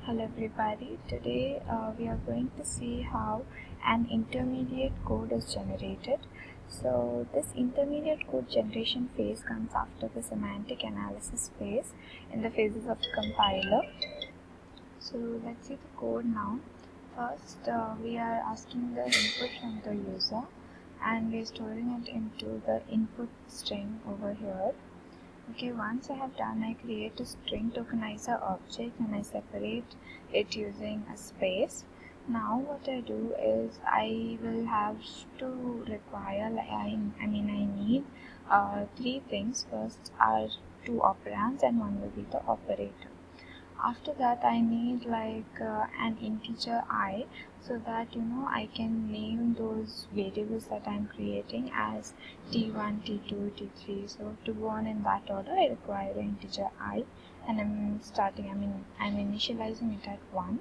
Hello everybody, today we are going to see how an intermediate code is generated. So this intermediate code generation phase comes after the semantic analysis phase in the phases of compiler. So let's see the code now. First we are asking the input from the user and we are storing it into the input string over here. Okay, once I have done, I create a string tokenizer object and I separate it using a space. Now what I do is I will have to require, I need three things. First are two operands and one will be the operator. After that I need an integer I, so that I can name those variables that I'm creating as t1, t2, t3. So to go on in that order I require an integer I, and I'm initializing it at 1.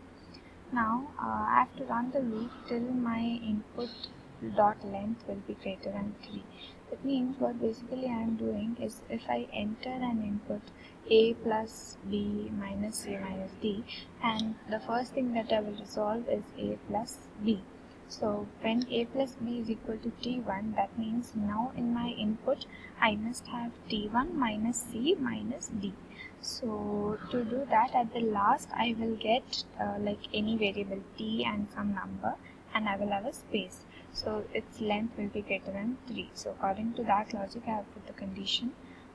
Now I have to run the loop till my input dot length will be greater than 3. That means what basically I am doing is, if I enter an input a plus b minus c minus d, and the first thing that I will resolve is a plus b. So when a plus b is equal to t1, that means now in my input I must have t1 minus c minus d. So to do that, at the last I will get any variable t and some number, and I will have a space. So its length will be greater than 3. So according to that logic, I have put the condition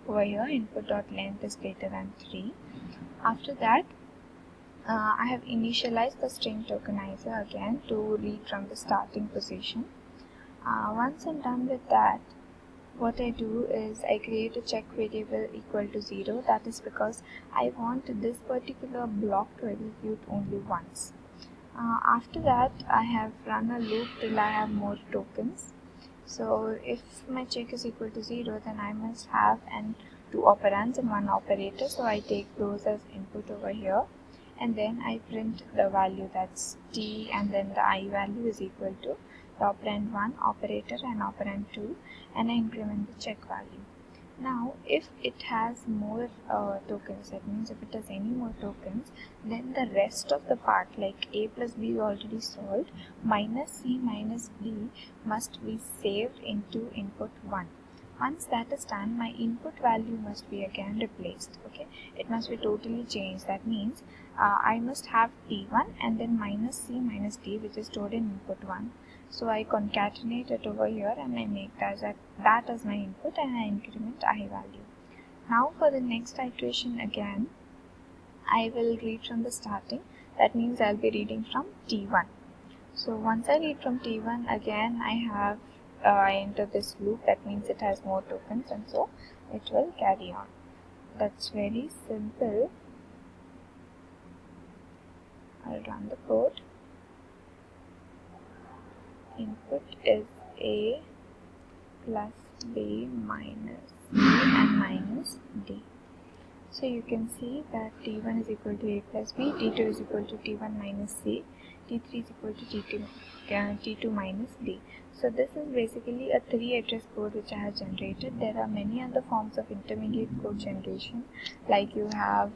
over here, input dot length is greater than 3. After that, I have initialized the string tokenizer again to read from the starting position. Once I'm done with that, what I do is I create a check variable equal to 0. That is because I want this particular block to execute only once. After that, I have run a loop till I have more tokens. So if my check is equal to 0, then I must have two operands and one operator. So I take those as input over here, and then I print the value, that's t, and then the I value is equal to the operand 1, operator, and operand 2, and I increment the check value. Now if it has more tokens, that means if it has any more tokens, then the rest of the part, like a plus b already solved, minus c minus d must be saved into input 1. Once that is done, my input value must be again replaced. Okay, it must be totally changed. That means I must have t1 and then minus c minus d, which is stored in input 1. So I concatenate it over here and I make that as my input, and I increment I value. Now for the next iteration again, I will read from the starting. That means I'll be reading from t1. So once I read from t1, again I enter this loop. That means it has more tokens, and so it will carry on. That's very simple. I'll run the code. Input is a plus b minus c and minus d. So you can see that t1 is equal to a plus b, t2 is equal to t1 minus c, t3 is equal to t2 minus d. So this is basically a 3-address code which I have generated. There are many other forms of intermediate code generation, like you have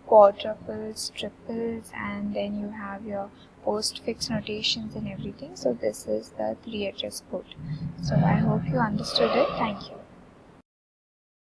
quadruples, triples, and then you have your postfix notations and everything. So this is the 3-address code. So I hope you understood it. Thank you.